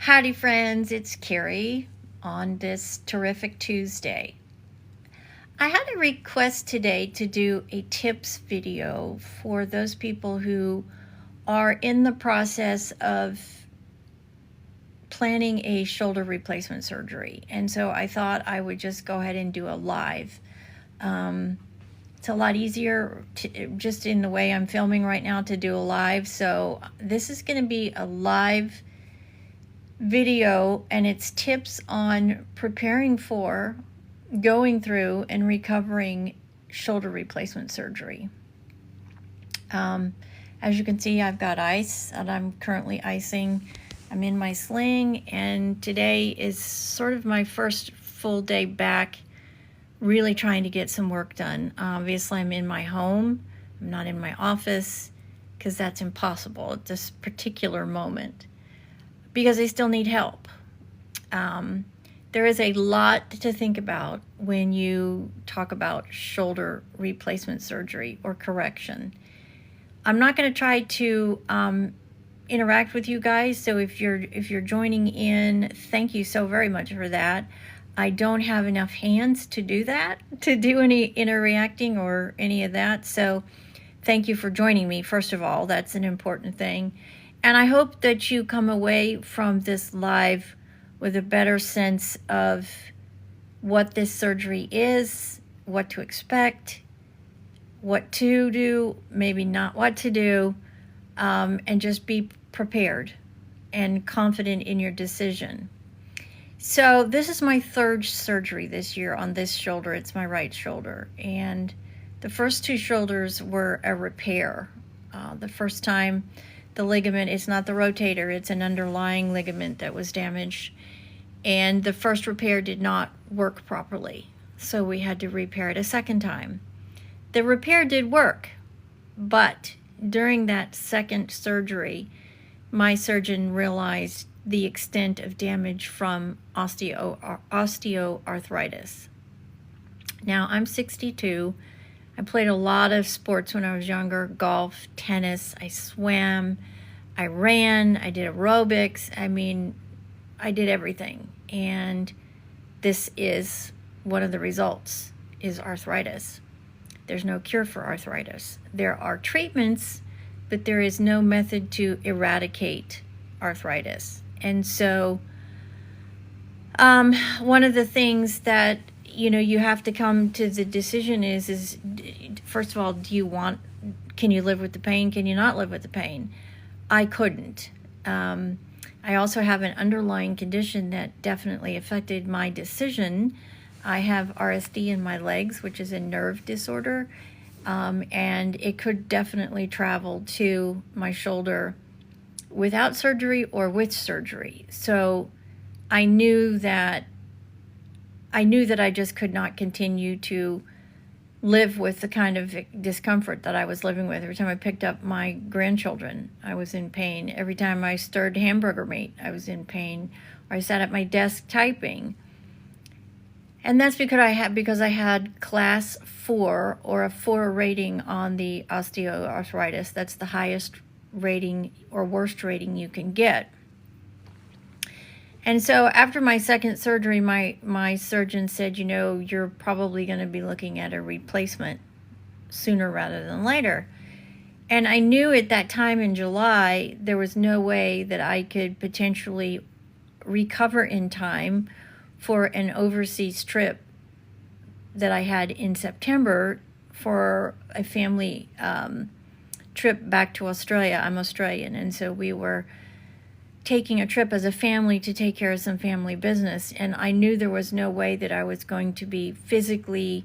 Howdy friends, it's Carrie on this terrific Tuesday. I had a request today to do a tips video for those people who are in the process of planning a shoulder replacement surgery. And so I thought I would just go ahead and do a live. It's a lot easier just in the way I'm filming right now to do a live. So this is going to be a live video, and it's tips on preparing for, going through, and recovering shoulder replacement surgery. As you can see, I've got ice and I'm currently icing. I'm in my sling, and today is sort of my first full day back really trying to get some work done. Obviously, I'm in my home. I'm not in my office because that's impossible at this particular moment, because I still need help. There is a lot to think about when you talk about shoulder replacement surgery or correction. I'm not going to try to interact with you guys, so if you're joining in, thank you so very much for that. I don't have enough hands to do that, to do any interacting or any of that, so thank you for joining me. First of all, that's an important thing. And I hope that you come away from this live with a better sense of what this surgery is, what to expect, what to do, maybe not what to do, and just be prepared and confident in your decision. So this is my third surgery this year on this shoulder. It's my right shoulder. And the first two shoulders were a repair. The first time, the ligament is not the rotator, it's an underlying ligament that was damaged. And the first repair did not work properly, so we had to repair it a second time. The repair did work, but during that second surgery, my surgeon realized the extent of damage from osteoarthritis. Now, I'm 62. I played a lot of sports when I was younger: golf, tennis, I swam, I ran, I did aerobics. I mean, I did everything. And this is one of the results, is arthritis. There's no cure for arthritis. There are treatments, but there is no method to eradicate arthritis. And so one of the things that you have to come to the decision is first of all, can you live with the pain? Can you not live with the pain? I couldn't. I also have an underlying condition that definitely affected my decision. I have RSD in my legs, which is a nerve disorder, and it could definitely travel to my shoulder without surgery or with surgery. So I knew that I just could not continue to live with the kind of discomfort that I was living with. Every time I picked up my grandchildren, I was in pain. Every time I stirred hamburger meat, I was in pain. Or I sat at my desk typing. And that's because I had class 4 or a 4 rating on the osteoarthritis. That's the highest rating or worst rating you can get. And so after my second surgery, my surgeon said, you're probably going to be looking at a replacement sooner rather than later. And I knew at that time in July, there was no way that I could potentially recover in time for an overseas trip that I had in September for a family trip back to Australia. I'm Australian, and so we were taking a trip as a family to take care of some family business, and I knew there was no way that I was going to be physically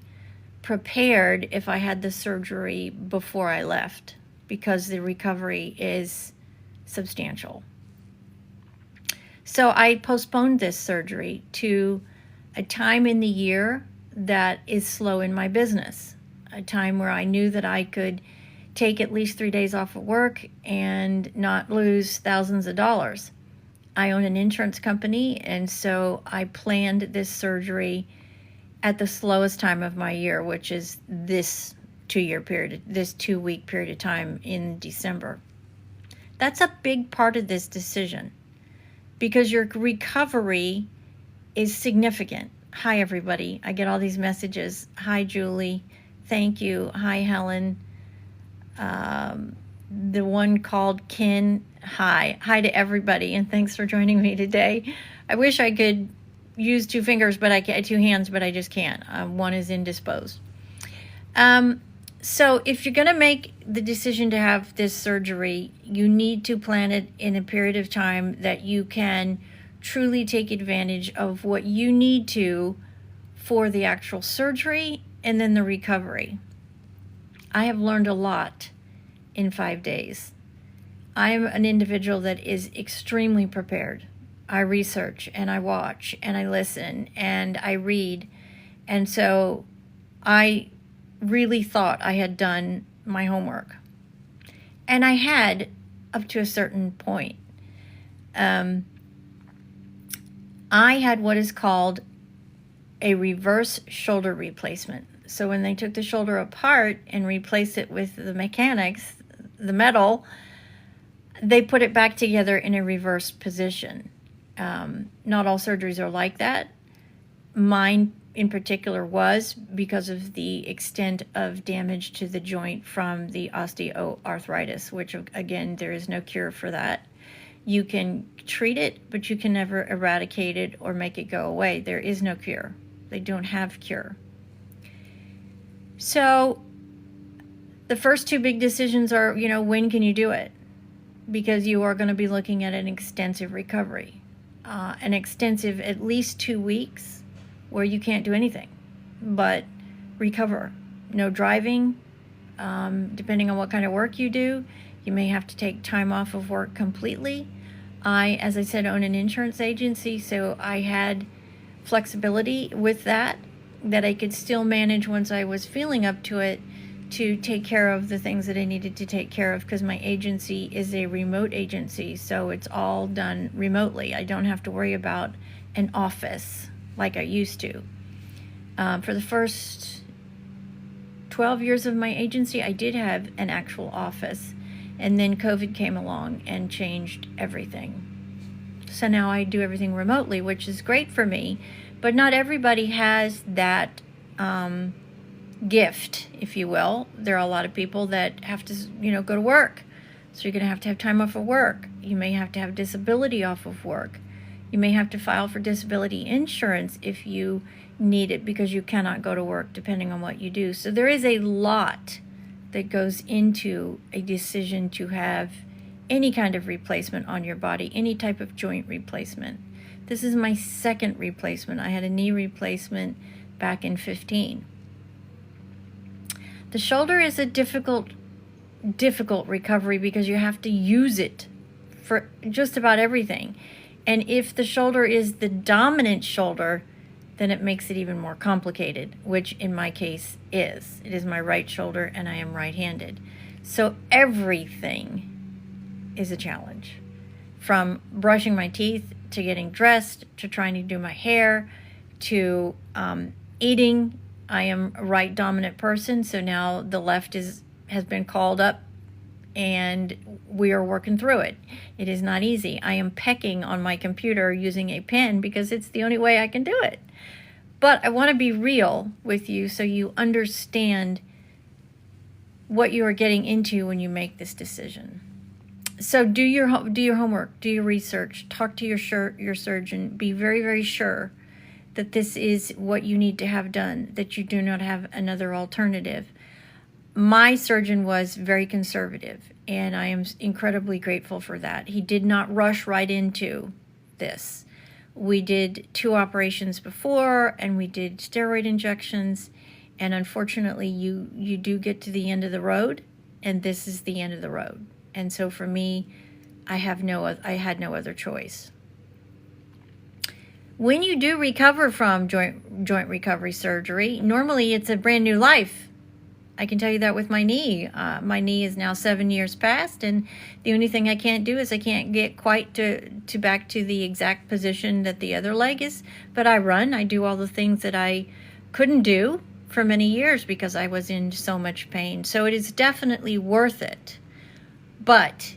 prepared if I had the surgery before I left, because the recovery is substantial. So I postponed this surgery to a time in the year that is slow in my business, a time where I knew that I could take at least 3 days off of work and not lose thousands of dollars. I own an insurance company, and so I planned this surgery at the slowest time of my year, which is this 2-year period, this 2-week period of time in December. That's a big part of this decision. because your recovery is significant. Hi, everybody. I get all these messages. Hi, Julie. Thank you. Hi, Helen. The one called Ken. Hi. Hi to everybody, and thanks for joining me today. I wish I could use two fingers, but I can't, two hands, but I just can't. One is indisposed. So if you're going to make the decision to have this surgery, you need to plan it in a period of time that you can truly take advantage of what you need to for the actual surgery and then the recovery. I have learned a lot in 5 days. I am an individual that is extremely prepared. I research and I watch and I listen and I read. And so I really thought I had done my homework. And I had up to a certain point. I had what is called a reverse shoulder replacement. So when they took the shoulder apart and replaced it with the mechanics, the metal, they put it back together in a reverse position. Not all surgeries are like that. Mine in particular was because of the extent of damage to the joint from the osteoarthritis, which again, there is no cure for that. You can treat it, but you can never eradicate it or make it go away. There is no cure. They don't have cure. So the first two big decisions are, when can you do it? Because you are going to be looking at an extensive recovery, an extensive at least 2 weeks where you can't do anything but recover. No driving. Depending on what kind of work you do, you may have to take time off of work completely. I, as I said, own an insurance agency, so I had flexibility with that I could still manage once I was feeling up to it to take care of the things that I needed to take care of, because my agency is a remote agency, so it's all done remotely. I don't have to worry about an office like I used to. For the first 12 years of my agency, I did have an actual office, and then COVID came along and changed everything. So now I do everything remotely, which is great for me, but not everybody has that gift, if you will. There are a lot of people that have to, go to work. So you're going to have time off of work. You may have to have disability off of work. You may have to file for disability insurance if you need it because you cannot go to work, depending on what you do. So there is a lot that goes into a decision to have any kind of replacement on your body, any type of joint replacement. This is my second replacement. I had a knee replacement back in 2015. The shoulder is a difficult recovery because you have to use it for just about everything. And if the shoulder is the dominant shoulder, then it makes it even more complicated, which in my case is. It is my right shoulder and I am right-handed. So everything is a challenge. From brushing my teeth to getting dressed to trying to do my hair to eating. I am a right dominant person, so now the left has been called up and we are working through it. It is not easy. I am pecking on my computer using a pen because it's the only way I can do it. But I want to be real with you so you understand what you are getting into when you make this decision. So do your homework, do your research, talk to your surgeon, be very, very sure that this is what you need to have done, that you do not have another alternative. My surgeon was very conservative, and I am incredibly grateful for that. He did not rush right into this. We did 2 operations before, and we did steroid injections, and unfortunately, you do get to the end of the road, and this is the end of the road. And so for me, I had no other choice. When you do recover from joint recovery surgery, normally it's a brand new life. I can tell you that with my knee. My knee is now 7 years past, and the only thing I can't do is I can't get quite to back to the exact position that the other leg is. But I run. I do all the things that I couldn't do for many years because I was in so much pain. So it is definitely worth it. But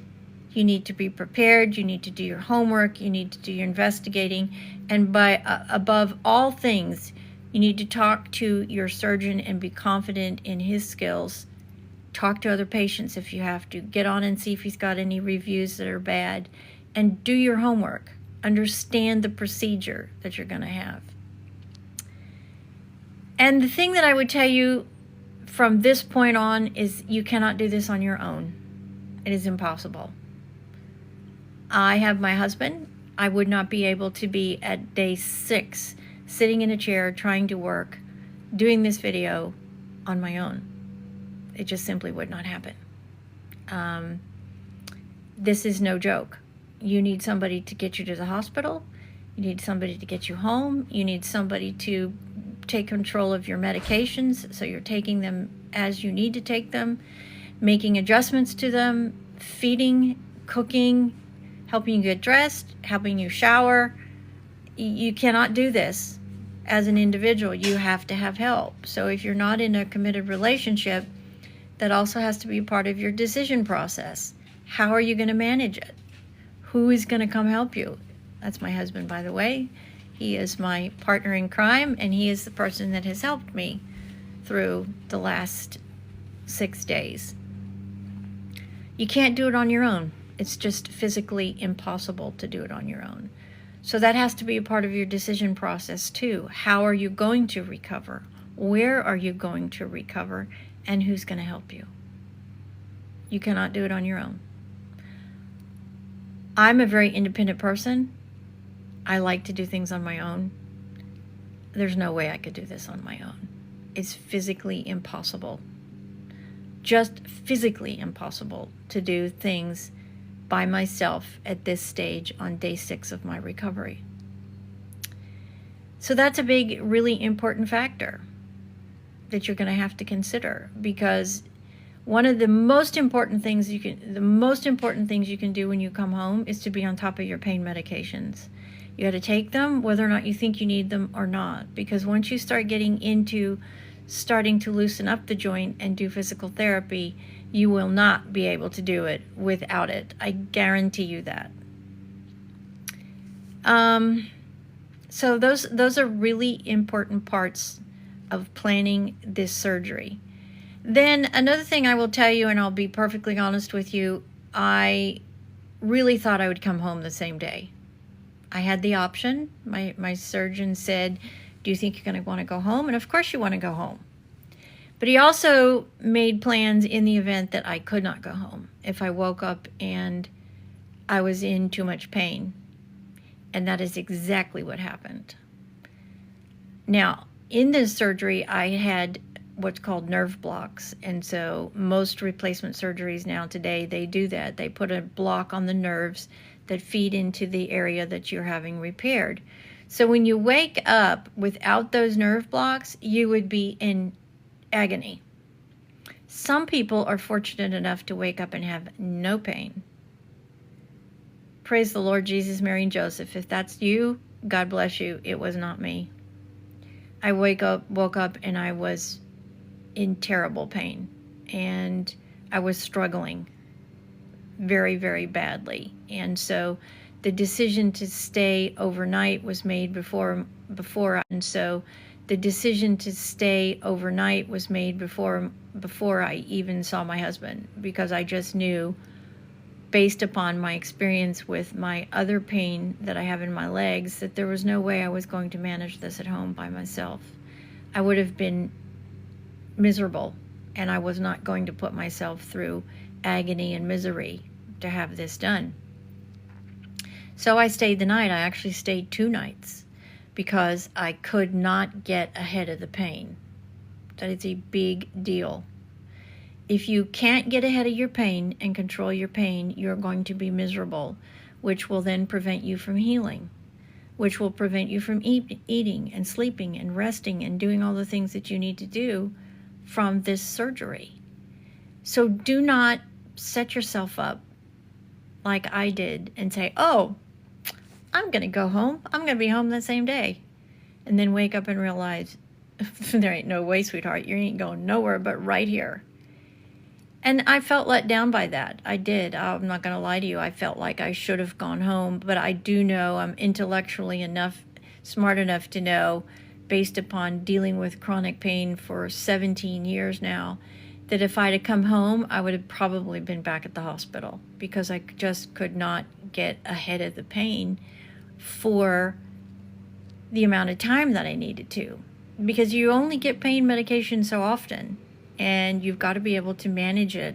You need to be prepared. You need to do your homework. You need to do your investigating. And above all things, you need to talk to your surgeon and be confident in his skills. Talk to other patients if you have to. Get on and see if he's got any reviews that are bad. And do your homework. Understand the procedure that you're going to have. And the thing that I would tell you from this point on is you cannot do this on your own. It is impossible. I have my husband. I would not be able to be at day 6 sitting in a chair trying to work, doing this video on my own. It just simply would not happen. This is no joke. You need somebody to get you to the hospital. You need somebody to get you home. You need somebody to take control of your medications so you're taking them as you need to take them, making adjustments to them, feeding, cooking, helping you get dressed, helping you shower. You cannot do this as an individual. You have to have help. So if you're not in a committed relationship, that also has to be part of your decision process. How are you going to manage it? Who is going to come help you? That's my husband, by the way. He is my partner in crime, and he is the person that has helped me through the last 6 days. You can't do it on your own. It's just physically impossible to do it on your own. So that has to be a part of your decision process too. How are you going to recover? Where are you going to recover? And who's going to help you? You cannot do it on your own. I'm a very independent person. I like to do things on my own. There's no way I could do this on my own. It's physically impossible. Just physically impossible to do things by myself at this stage on day 6 of my recovery. So that's a big, really important factor that you're going to have to consider, because one of the most important things you can do when you come home is to be on top of your pain medications. You got to take them whether or not you think you need them or not, because once you start getting into starting to loosen up the joint and do physical therapy, you will not be able to do it without it. I guarantee you that. So those are really important parts of planning this surgery. Then another thing I will tell you, and I'll be perfectly honest with you, I really thought I would come home the same day. I had the option. My surgeon said, do you think you're going to want to go home? And of course you want to go home. But he also made plans in the event that I could not go home, if I woke up and I was in too much pain. And that is exactly what happened. Now, in this surgery, I had what's called nerve blocks. And so most replacement surgeries now today, they do that. They put a block on the nerves that feed into the area that you're having repaired. So when you wake up without those nerve blocks, you would be in agony. Some people are fortunate enough to wake up and have no pain. Praise the Lord Jesus, Mary, and Joseph. If that's you, God bless you. It was not me. I woke up and I was in terrible pain, and I was struggling very, very badly. And so the decision to stay overnight was made before I even saw my husband, because I just knew, based upon my experience with my other pain that I have in my legs, that there was no way I was going to manage this at home by myself. I would have been miserable, and I was not going to put myself through agony and misery to have this done. So I stayed the night. I actually stayed 2 nights because I could not get ahead of the pain. That is a big deal. If you can't get ahead of your pain and control your pain, you're going to be miserable, which will then prevent you from healing, which will prevent you from eating and sleeping and resting and doing all the things that you need to do from this surgery. So do not set yourself up like I did and say, oh, I'm going to go home. I'm going to be home that same day. And then wake up and realize there ain't no way, sweetheart. You ain't going nowhere but right here. And I felt let down by that. I did. I'm not going to lie to you. I felt like I should have gone home, but I do know I'm intellectually enough, smart enough to know, based upon dealing with chronic pain for 17 years now, that if I'd have come home, I would have probably been back at the hospital because I just could not get ahead of the pain for the amount of time that I needed to. Because you only get pain medication so often, and you've got to be able to manage it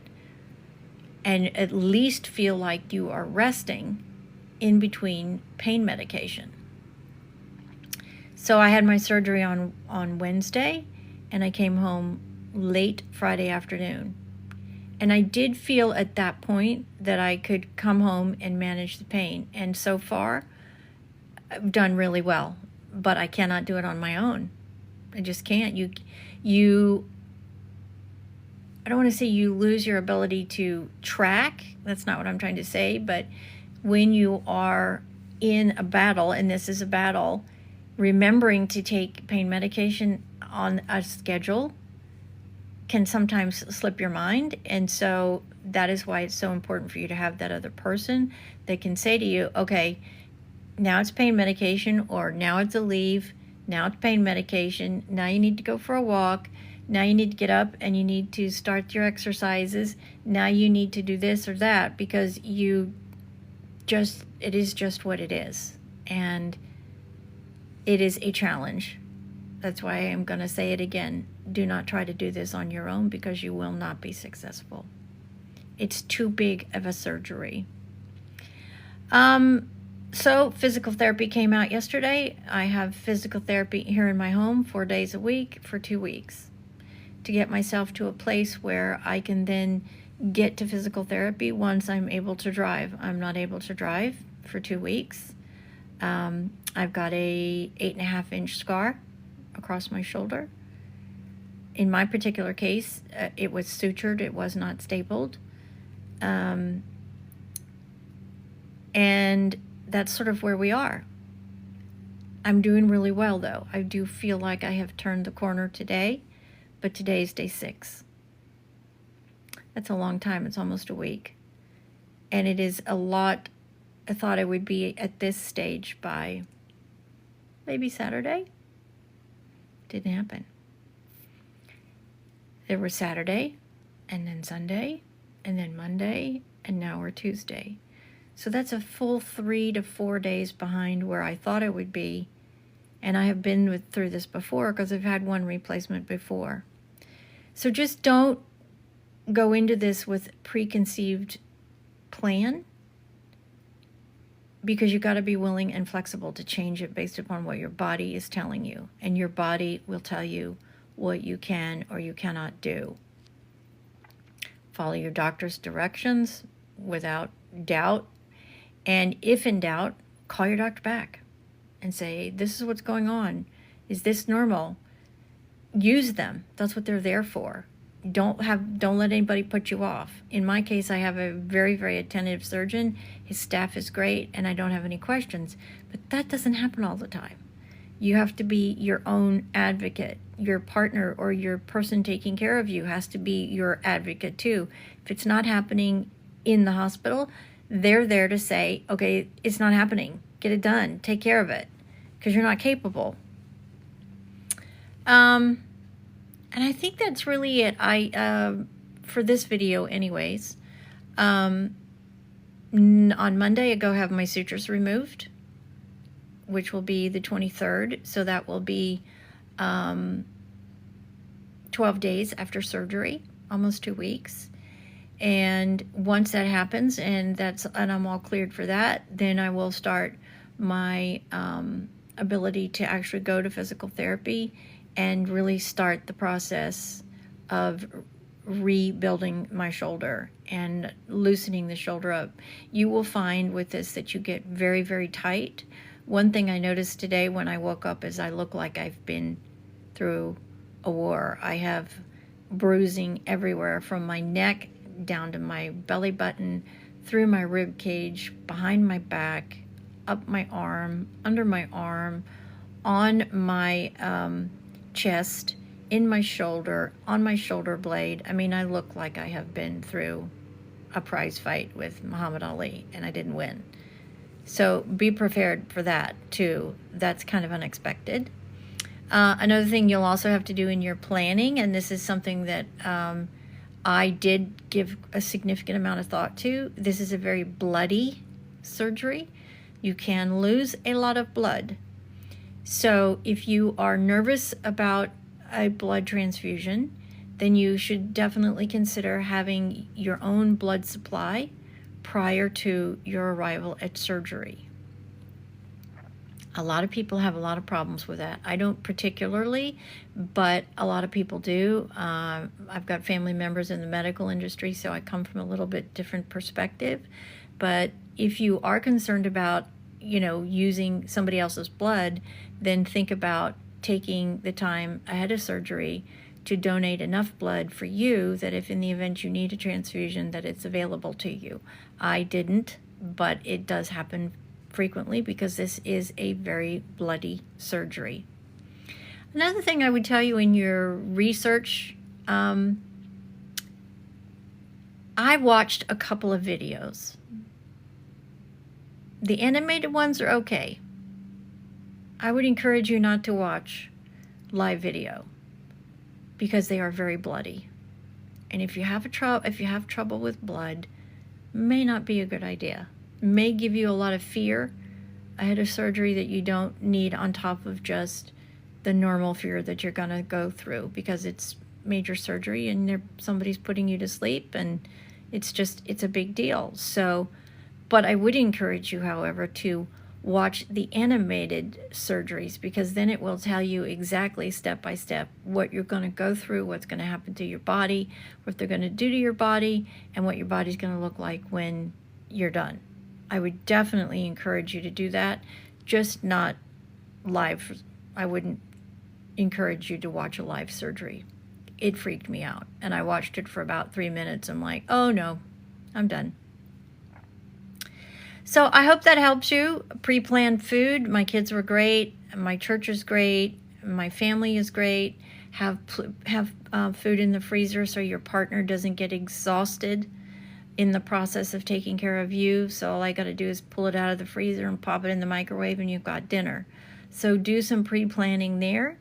and at least feel like you are resting in between pain medication. So I had my surgery on Wednesday, and I came home late Friday afternoon. And I did feel at that point that I could come home and manage the pain. And so far, I've done really well, but I cannot do it on my own. I just can't. I don't want to say you lose your ability to track. That's not what I'm trying to say. But when you are in a battle, and this is a battle, remembering to take pain medication on a schedule can sometimes slip your mind. And so that is why it's so important for you to have that other person that can say to you, okay, now it's pain medication, or now it's a leave, now it's pain medication, now you need to go for a walk, now you need to get up and you need to start your exercises, now you need to do this or that, because it is just what it is. And it is a challenge. That's why I'm going to say it again. Do not try to do this on your own, because you will not be successful. It's too big of a surgery. So physical therapy came out yesterday. I have physical therapy here in my home 4 days a week for 2 weeks to get myself to a place where I can then get to physical therapy once I'm able to drive. I'm not able to drive for 2 weeks. I've got a 8.5-inch scar across my shoulder. In my particular case, it was sutured. It was not stapled. And that's sort of where we are. I'm doing really well, though. I do feel like I have turned the corner today, but today is day 6. That's a long time. It's almost a week. And it is a lot. I thought I would be at this stage by maybe Saturday. Didn't happen. There was Saturday, and then Sunday, and then Monday, and now we're Tuesday. So that's a full 3 to 4 days behind where I thought I would be. And I have been through this before because I've had one replacement before. So just don't go into this with preconceived plan, because you got to be willing and flexible to change it based upon what your body is telling you. And your body will tell you what you can or you cannot do. Follow your doctor's directions without doubt. And if in doubt, call your doctor back and say, this is what's going on. Is this normal? Use them. That's what they're there for. Don't let anybody put you off. In my case, I have a very, very attentive surgeon. His staff is great, and I don't have any questions. But that doesn't happen all the time. You have to be your own advocate. Your partner or your person taking care of you has to be your advocate too. If it's not happening in the hospital, they're there to say, okay, it's not happening. Get it done. Take care of it, because you're not capable. And I think that's really it. For this video anyways, on Monday I go have my sutures removed, which will be the 23rd. So that will be 12 days after surgery, almost 2 weeks. And once that happens and I'm all cleared for that, then I will start my ability to actually go to physical therapy and really start the process of rebuilding my shoulder and loosening the shoulder up. You will find with this that you get very, very tight. One thing I noticed today when I woke up is I look like I've been through a war. I have bruising everywhere from my neck down to my belly button, through my rib cage, behind my back, up my arm, under my arm, on my chest, in my shoulder, on my shoulder blade. I mean, I look like I have been through a prize fight with Muhammad Ali and I didn't win. So be prepared for that too. That's kind of unexpected. Another thing you'll also have to do in your planning, and this is something that I did give a significant amount of thought to. This is a very bloody surgery. You can lose a lot of blood. So if you are nervous about a blood transfusion, then you should definitely consider having your own blood supply prior to your arrival at surgery. A lot of people have a lot of problems with that. I don't particularly, but a lot of people do. I've got family members in the medical industry, so I come from a little bit different perspective. But if you are concerned about, using somebody else's blood, then think about taking the time ahead of surgery to donate enough blood for you that if in the event you need a transfusion, that it's available to you. I didn't, but it does happen frequently because this is a very bloody surgery. Another thing I would tell you in your research, I watched a couple of videos. The animated ones are okay. I would encourage you not to watch live video because they are very bloody. And if you have trouble with blood, may not be a good idea. May give you a lot of fear ahead of surgery that you don't need on top of just the normal fear that you're going to go through because it's major surgery and somebody's putting you to sleep and it's a big deal. So, but I would encourage you, however, to watch the animated surgeries because then it will tell you exactly step by step what you're going to go through, what's going to happen to your body, what they're going to do to your body, and what your body's going to look like when you're done. I would definitely encourage you to do that, just not live. I wouldn't encourage you to watch a live surgery. It freaked me out, and I watched it for about 3 minutes. I'm like, oh no, I'm done. So I hope that helps you. Pre-planned food. My kids were great. My church is great. My family is great. Have food in the freezer so your partner doesn't get exhausted in the process of taking care of you. So all I got to do is pull it out of the freezer and pop it in the microwave and you've got dinner. So do some pre-planning there.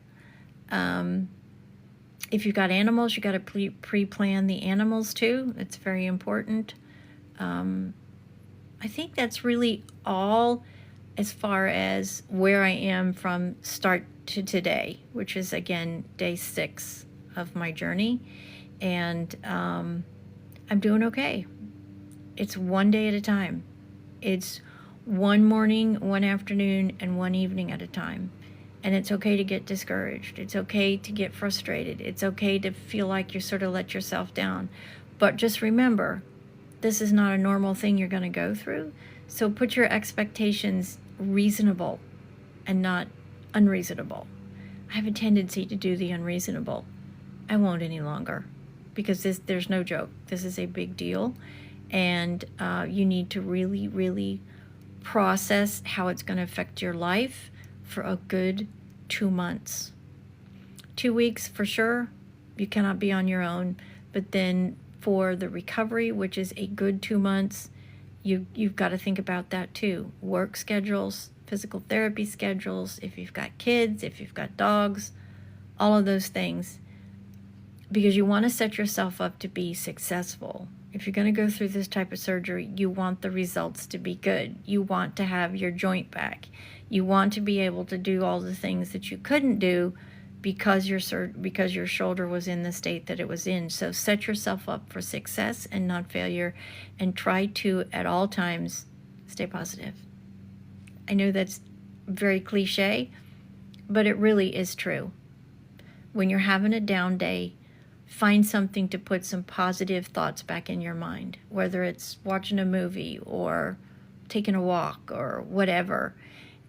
If you've got animals, you got to pre-plan the animals too. It's very important. I think that's really all as far as where I am from start to today, which is again day 6 of my journey. And I'm doing okay. It's one day at a time. It's one morning, one afternoon, and one evening at a time. And it's okay to get discouraged. It's okay to get frustrated. It's okay to feel like you sort of let yourself down. But just remember, this is not a normal thing you're going to go through. So put your expectations reasonable and not unreasonable. I have a tendency to do the unreasonable. I won't any longer because there's no joke. This is a big deal. And you need to really, really process how it's going to affect your life for a good 2 months. 2 weeks for sure, you cannot be on your own. But then for the recovery, which is a good 2 months, you've got to think about that too. Work schedules, physical therapy schedules, if you've got kids, if you've got dogs, all of those things. Because you want to set yourself up to be successful. If you're going to go through this type of surgery, you want the results to be good. You want to have your joint back. You want to be able to do all the things that you couldn't do because your shoulder was in the state that it was in. So set yourself up for success and not failure, and try to, at all times, stay positive. I know that's very cliche, but it really is true. When you're having a down day, find something to put some positive thoughts back in your mind, whether it's watching a movie or taking a walk or whatever,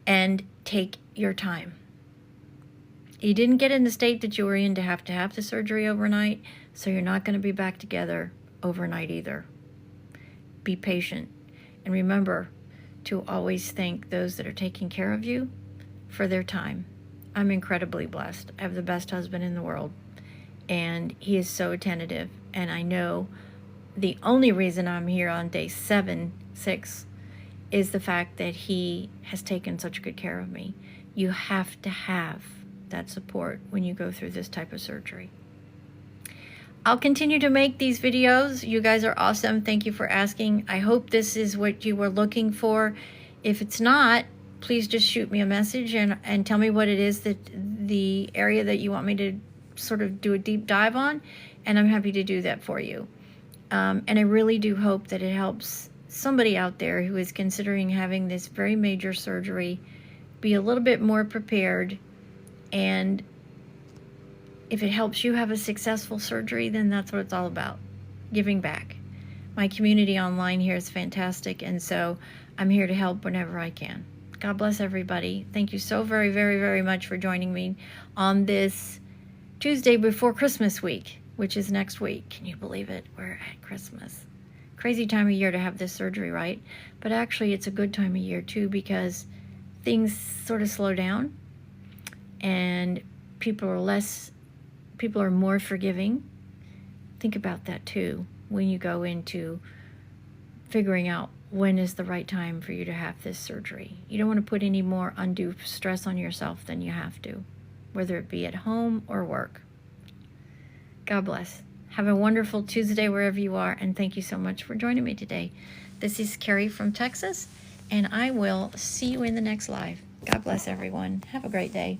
and take your time. You didn't get in the state that you were in to have the surgery overnight, so you're not going to be back together overnight either. Be patient. And remember to always thank those that are taking care of you for their time. I'm incredibly blessed. I have the best husband in the world. and he is so attentive. And I know the only reason I'm here on day 6 is the fact that he has taken such good care of me. You have to have that support when you go through this type of surgery. I'll continue to make these videos. You guys are awesome. Thank you for asking. I hope this is what you were looking for. If it's not, please just shoot me a message and tell me what it is, that the area that you want me to sort of do a deep dive on, and I'm happy to do that for you. And I really do hope that it helps somebody out there who is considering having this very major surgery be a little bit more prepared. And if it helps you have a successful surgery, then that's what it's all about, giving back. My community online here is fantastic, and so I'm here to help whenever I can. God bless everybody. Thank you so very, very, very much for joining me on this Tuesday before Christmas week, which is next week. Can you believe it? We're at Christmas. Crazy time of year to have this surgery, right? But actually, it's a good time of year too, because things sort of slow down and people are more forgiving. Think about that too when you go into figuring out when is the right time for you to have this surgery. You don't want to put any more undue stress on yourself than you have to, whether it be at home or work. God bless. Have a wonderful Tuesday wherever you are, and thank you so much for joining me today. This is Carrie from Texas, and I will see you in the next live. God bless everyone. Have a great day.